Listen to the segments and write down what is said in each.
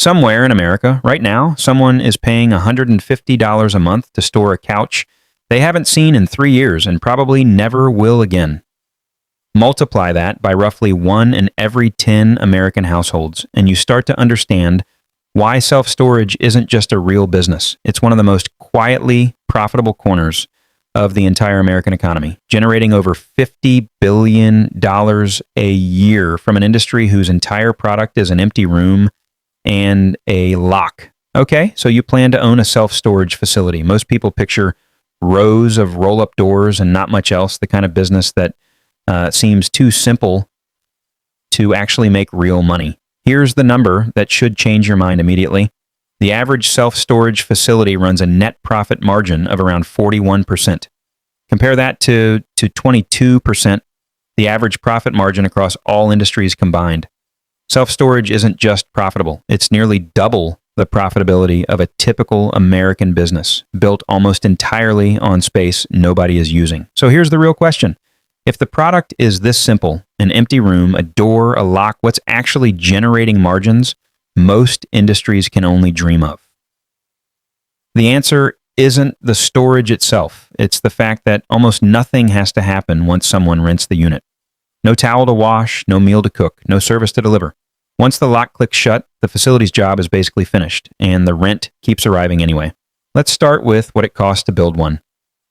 Somewhere in America, right now, someone is paying $150 a month to store a couch they haven't seen in 3 years and probably never will again. Multiply that by roughly 1 in every 10 American households, and you start to understand why self-storage isn't just a real business. It's one of the most quietly profitable corners of the entire American economy, generating over $50 billion a year from an industry whose entire product is an empty room and a lock. Okay, so you plan to own a self-storage facility. Most people picture rows of roll-up doors and not much else, the kind of business that seems too simple to actually make real money. Here's the number that should change your mind immediately. The average self-storage facility runs a net profit margin of around 41%. Compare that to 22%, the average profit margin across all industries combined. Self-storage isn't just profitable. It's nearly double the profitability of a typical American business, built almost entirely on space nobody is using. So here's the real question. If the product is this simple, an empty room, a door, a lock, what's actually generating margins most industries can only dream of? The answer isn't the storage itself. It's the fact that almost nothing has to happen once someone rents the unit. No towel to wash, no meal to cook, no service to deliver. Once the lock clicks shut, the facility's job is basically finished, and the rent keeps arriving anyway. Let's start with what it costs to build one.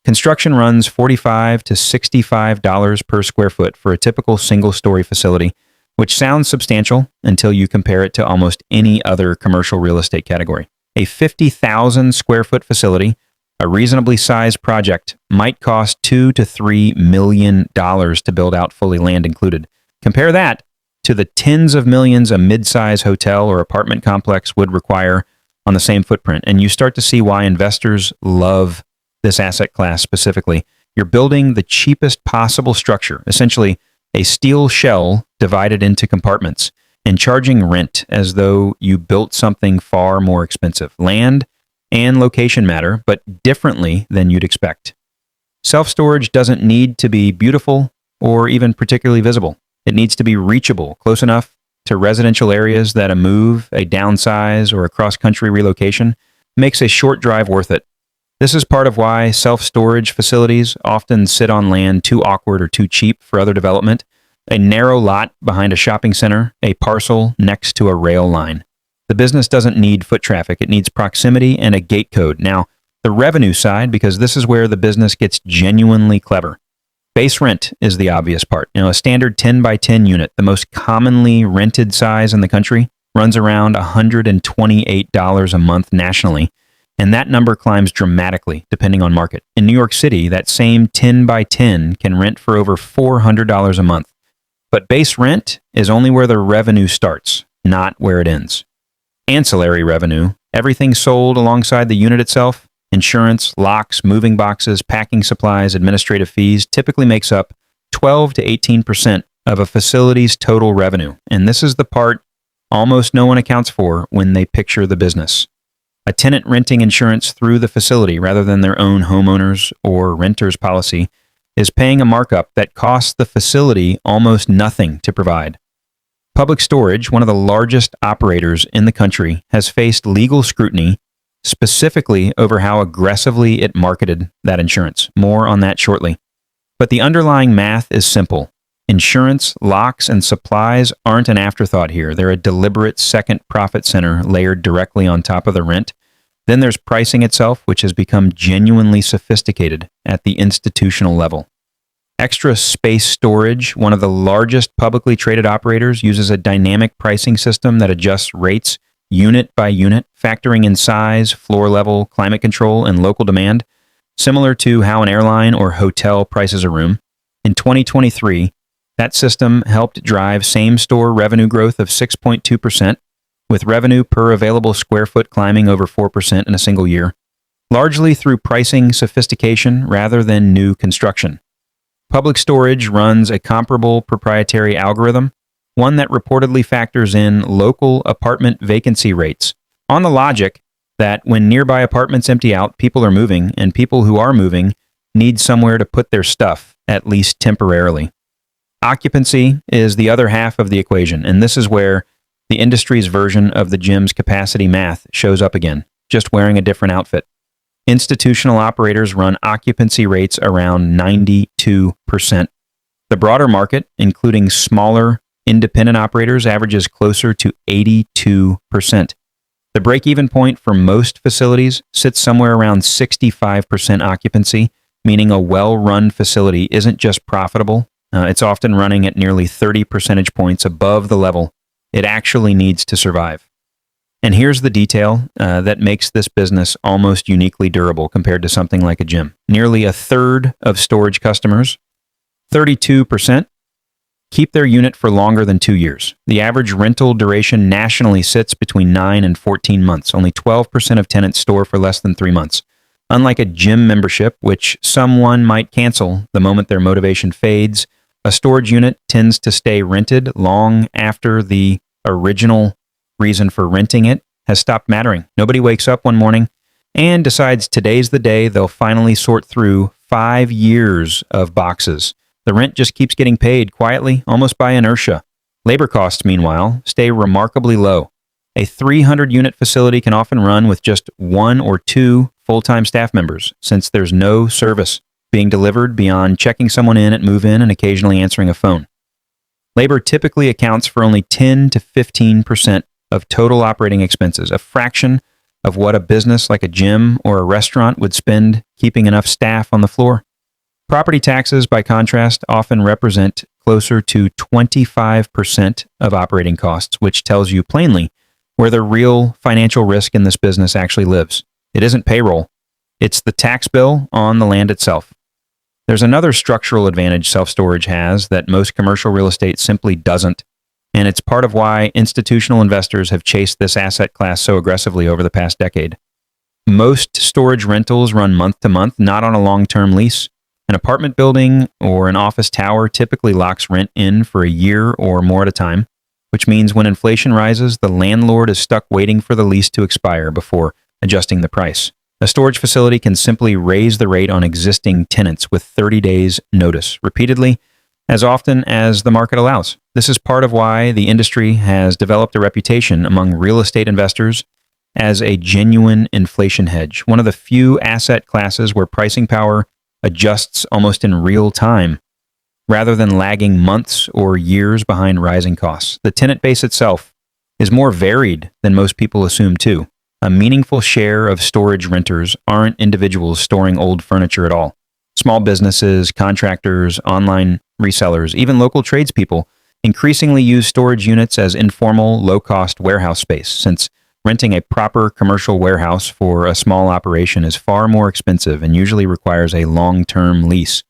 Construction runs $45 to $65 per square foot for a typical single-story facility, which sounds substantial until you compare it to almost any other commercial real estate category. A 50,000 square foot facility, a reasonably sized project, might cost $2 to $3 million to build out, fully land included. Compare that to the tens of millions a mid-size hotel or apartment complex would require on the same footprint, and you start to see why investors love this asset class specifically. You're building the cheapest possible structure, essentially a steel shell divided into compartments, and charging rent as though you built something far more expensive. Land and location matter, but differently than you'd expect. Self-storage doesn't need to be beautiful or even particularly visible. It needs to be reachable, close enough to residential areas that a move, a downsize, or a cross-country relocation makes a short drive worth it. This is part of why self-storage facilities often sit on land too awkward or too cheap for other development. A narrow lot behind a shopping center, a parcel next to a rail line. The business doesn't need foot traffic. It needs proximity and a gate code. Now, the revenue side, because this is where the business gets genuinely clever. Base rent is the obvious part. A standard 10 by 10 unit, the most commonly rented size in the country, runs around $128 a month nationally. And that number climbs dramatically depending on market. In New York City, that same 10 by 10 can rent for over $400 a month. But base rent is only where the revenue starts, not where it ends. Ancillary revenue, everything sold alongside the unit itself, insurance, locks, moving boxes, packing supplies, administrative fees, typically makes up 12 to 18% of a facility's total revenue. And this is the part almost no one accounts for when they picture the business. A tenant renting insurance through the facility rather than their own homeowners or renters policy is paying a markup that costs the facility almost nothing to provide. Public Storage, one of the largest operators in the country, has faced legal scrutiny specifically over how aggressively it marketed that insurance. More on that shortly. But the underlying math is simple. Insurance, locks, and supplies aren't an afterthought here. They're a deliberate second profit center layered directly on top of the rent. Then there's pricing itself, which has become genuinely sophisticated at the institutional level. Extra Space Storage, one of the largest publicly traded operators, uses a dynamic pricing system that adjusts rates unit by unit, factoring in size, floor level, climate control, and local demand, similar to how an airline or hotel prices a room. In 2023, that system helped drive same-store revenue growth of 6.2%, with revenue per available square foot climbing over 4% in a single year, largely through pricing sophistication rather than new construction. Public Storage runs a comparable proprietary algorithm, one that reportedly factors in local apartment vacancy rates, on the logic that when nearby apartments empty out, people are moving, and people who are moving need somewhere to put their stuff, at least temporarily. Occupancy is the other half of the equation, and this is where The industry's version of the gym's capacity math shows up again, just wearing a different outfit. Institutional operators run occupancy rates around 92%. The broader market, including smaller independent operators, averages closer to 82%. The break-even point for most facilities sits somewhere around 65% occupancy, meaning a well-run facility isn't just profitable, it's often running at nearly 30 percentage points above the level it actually needs to survive. And here's the detail that makes this business almost uniquely durable compared to something like a gym. Nearly a third of storage customers, 32%, keep their unit for longer than 2 years. The average rental duration nationally sits between 9 and 14 months. Only 12% of tenants store for less than 3 months. Unlike a gym membership, which someone might cancel the moment their motivation fades, a storage unit tends to stay rented long after the original reason for renting it has stopped mattering. Nobody wakes up one morning and decides today's the day they'll finally sort through 5 years of boxes. The rent just keeps getting paid quietly, almost by inertia. Labor costs, meanwhile, stay remarkably low. A 300-unit facility can often run with just 1 or 2 full-time staff members, since there's no service being delivered beyond checking someone in at move-in and occasionally answering a phone. Labor typically accounts for only 10 to 15% of total operating expenses, a fraction of what a business like a gym or a restaurant would spend keeping enough staff on the floor. Property taxes, by contrast, often represent closer to 25% of operating costs, which tells you plainly where the real financial risk in this business actually lives. It isn't payroll. It's the tax bill on the land itself. There's another structural advantage self-storage has that most commercial real estate simply doesn't, and it's part of why institutional investors have chased this asset class so aggressively over the past decade. Most storage rentals run month to month, not on a long-term lease. An apartment building or an office tower typically locks rent in for a year or more at a time, which means when inflation rises, the landlord is stuck waiting for the lease to expire before adjusting the price. A storage facility can simply raise the rate on existing tenants with 30 days notice, repeatedly, as often as the market allows. This is part of why the industry has developed a reputation among real estate investors as a genuine inflation hedge, one of the few asset classes where pricing power adjusts almost in real time, rather than lagging months or years behind rising costs. The tenant base itself is more varied than most people assume too. A meaningful share of storage renters aren't individuals storing old furniture at all. Small businesses, contractors, online resellers, even local tradespeople increasingly use storage units as informal, low-cost warehouse space, since renting a proper commercial warehouse for a small operation is far more expensive and usually requires a long-term lease.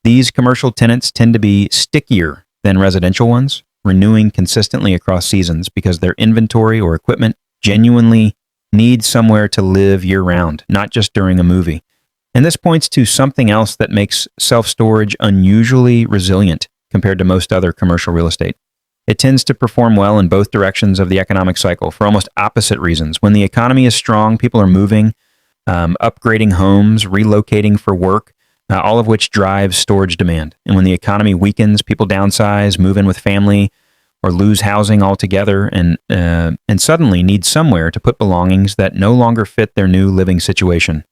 These commercial tenants tend to be stickier than residential ones, renewing consistently across seasons because their inventory or equipment genuinely needs somewhere to live year-round, not just during a movie. And this points to something else that makes self-storage unusually resilient compared to most other commercial real estate. It tends to perform well in both directions of the economic cycle for almost opposite reasons. When the economy is strong, people are moving, upgrading homes, relocating for work, all of which drives storage demand. And when the economy weakens, people downsize, move in with family, or lose housing altogether and suddenly need somewhere to put belongings that no longer fit their new living situation.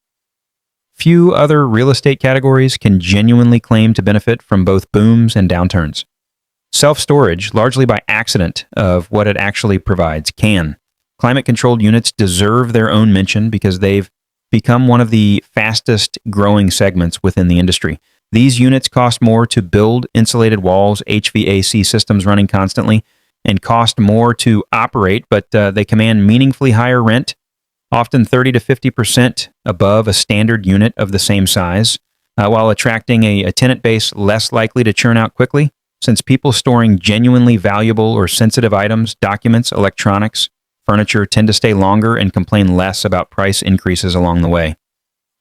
Few other real estate categories can genuinely claim to benefit from both booms and downturns. Self-storage, largely by accident of what it actually provides, can. Climate-controlled units deserve their own mention because they've become one of the fastest growing segments within the industry. These units cost more to build, insulated walls, HVAC systems running constantly, and cost more to operate, but they command meaningfully higher rent, often 30 to 50% above a standard unit of the same size, while attracting a tenant base less likely to churn out quickly, since people storing genuinely valuable or sensitive items, documents, electronics, furniture tend to stay longer and complain less about price increases along the way.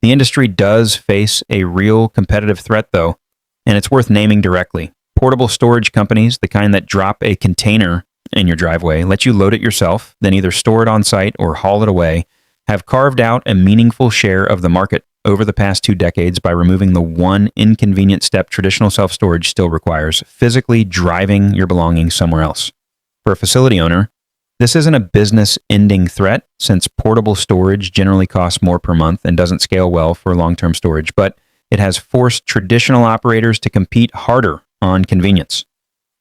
The industry does face a real competitive threat, though, and it's worth naming directly. Portable storage companies, the kind that drop a container in your driveway, let you load it yourself, then either store it on site or haul it away, have carved out a meaningful share of the market over the past 2 decades by removing the one inconvenient step traditional self-storage still requires: physically driving your belongings somewhere else. For a facility owner, This isn't a business-ending threat, since portable storage generally costs more per month and doesn't scale well for long-term storage, but it has forced traditional operators to compete harder on convenience,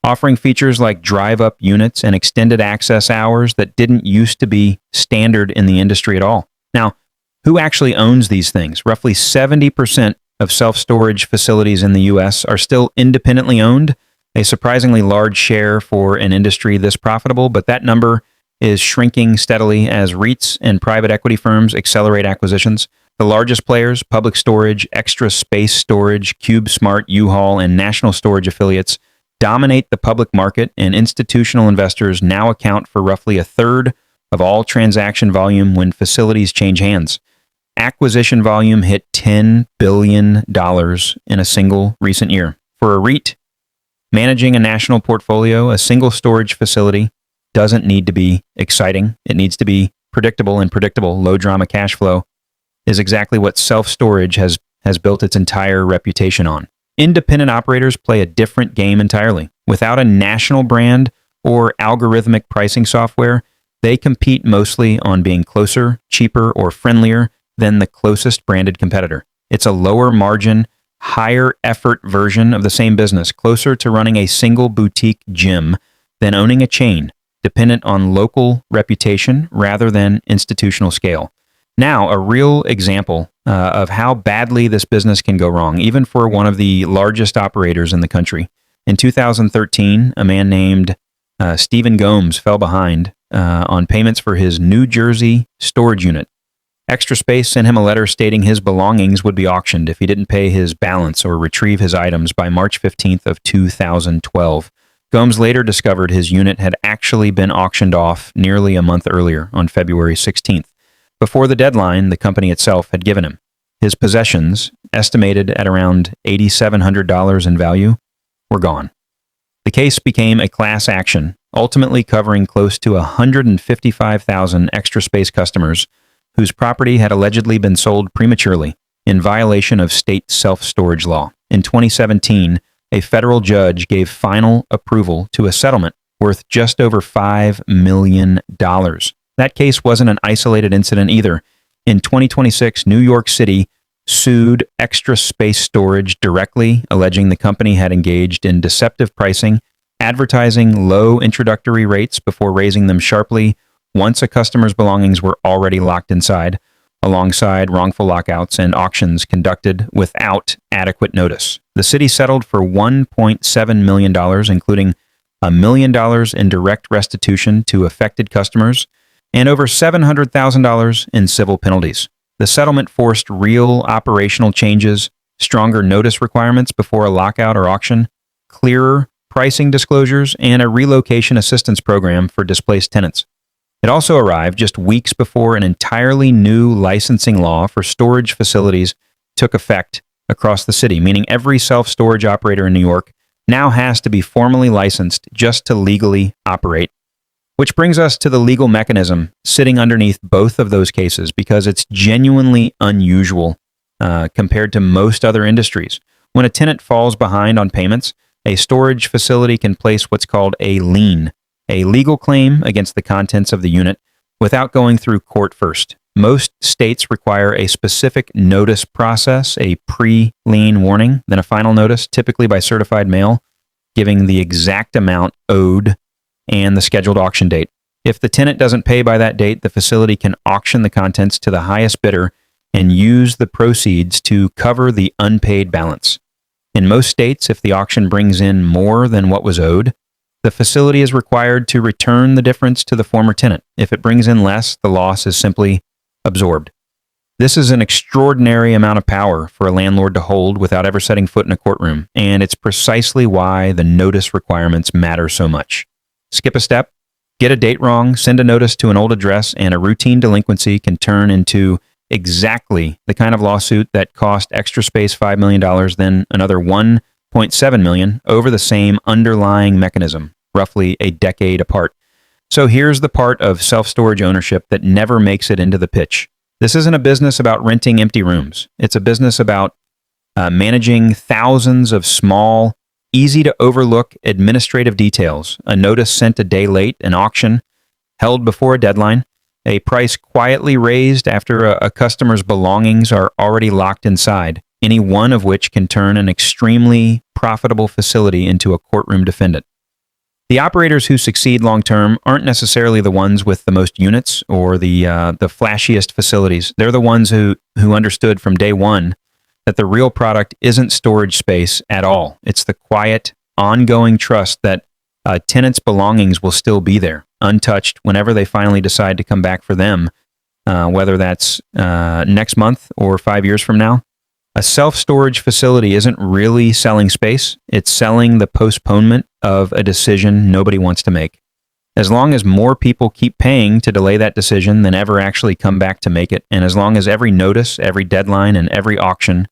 offering features like drive-up units and extended access hours that didn't used to be standard in the industry at all. Now, who actually owns these things? Roughly 70% of self-storage facilities in the U.S. are still independently owned, a surprisingly large share for an industry this profitable, but that number is shrinking steadily as REITs and private equity firms accelerate acquisitions. The largest players, Public Storage, Extra Space Storage, CubeSmart, U-Haul, and National Storage affiliates, dominate the public market, and institutional investors now account for roughly a third of all transaction volume when facilities change hands. Acquisition volume hit $10 billion in a single recent year. For a REIT managing a national portfolio, a single storage facility doesn't need to be exciting. It needs to be predictable, and predictable, low drama cash flow is exactly what self-storage has built its entire reputation on. Independent operators play a different game entirely. Without a national brand or algorithmic pricing software, they compete mostly on being closer, cheaper, or friendlier than the closest branded competitor. It's a lower margin, higher effort version of the same business, closer to running a single boutique gym than owning a chain, dependent on local reputation rather than institutional scale. Now, a real example of how badly this business can go wrong, even for one of the largest operators in the country. In 2013, a man named Stephen Gomes fell behind on payments for his New Jersey storage unit. Extra Space sent him a letter stating his belongings would be auctioned if he didn't pay his balance or retrieve his items by March 15th of 2012. Gomes later discovered his unit had actually been auctioned off nearly a month earlier, on February 16th. Before the deadline the company itself had given him. His possessions, estimated at around $8,700 in value, were gone. The case became a class action, ultimately covering close to 155,000 Extra Space customers whose property had allegedly been sold prematurely in violation of state self-storage law. In 2017, a federal judge gave final approval to a settlement worth just over $5 million. That case wasn't an isolated incident either. In 2026, New York City sued Extra Space Storage directly, alleging the company had engaged in deceptive pricing, advertising low introductory rates before raising them sharply once a customer's belongings were already locked inside, alongside wrongful lockouts and auctions conducted without adequate notice. The city settled for $1.7 million, including $1 million in direct restitution to affected customers and over $700,000 in civil penalties. The settlement forced real operational changes, stronger notice requirements before a lockout or auction, clearer pricing disclosures, and a relocation assistance program for displaced tenants. It also arrived just weeks before an entirely new licensing law for storage facilities took effect across the city, meaning every self-storage operator in New York now has to be formally licensed just to legally operate. Which brings us to the legal mechanism sitting underneath both of those cases, because it's genuinely unusual compared to most other industries. When a tenant falls behind on payments, a storage facility can place what's called a lien, a legal claim against the contents of the unit, without going through court first. Most states require a specific notice process, a pre-lien warning, then a final notice, typically by certified mail, giving the exact amount owed and the scheduled auction date. If the tenant doesn't pay by that date, the facility can auction the contents to the highest bidder and use the proceeds to cover the unpaid balance. In most states, if the auction brings in more than what was owed, the facility is required to return the difference to the former tenant. If it brings in less, the loss is simply absorbed. This is an extraordinary amount of power for a landlord to hold without ever setting foot in a courtroom, and it's precisely why the notice requirements matter so much. Skip a step, get a date wrong, send a notice to an old address, and a routine delinquency can turn into exactly the kind of lawsuit that cost Extra Space $5 million, then another $1.7 million over the same underlying mechanism, roughly a decade apart. So here's the part of self-storage ownership that never makes it into the pitch. This isn't a business about renting empty rooms. It's a business about managing thousands of small, easy to overlook administrative details. A notice sent a day late, an auction held before a deadline, a price quietly raised after a customer's belongings are already locked inside, any one of which can turn an extremely profitable facility into a courtroom defendant. The operators who succeed long term aren't necessarily the ones with the most units or the flashiest facilities. They're the ones who understood from day one that the real product isn't storage space at all. It's the quiet, ongoing trust that tenants' belongings will still be there, untouched, whenever they finally decide to come back for them, whether that's next month or 5 years from now. A self-storage facility isn't really selling space. It's selling the postponement of a decision nobody wants to make. As long as more people keep paying to delay that decision than ever actually come back to make it, and as long as every notice, every deadline, and every auction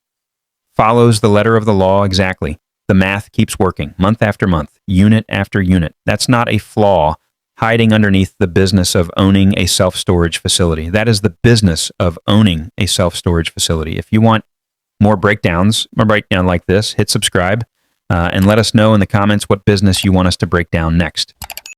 follows the letter of the law exactly, the math keeps working month after month, unit after unit. That's not a flaw hiding underneath the business of owning a self-storage facility. That is the business of owning a self-storage facility. If you want more breakdowns, a breakdown like this, hit subscribe and let us know in the comments what business you want us to break down next.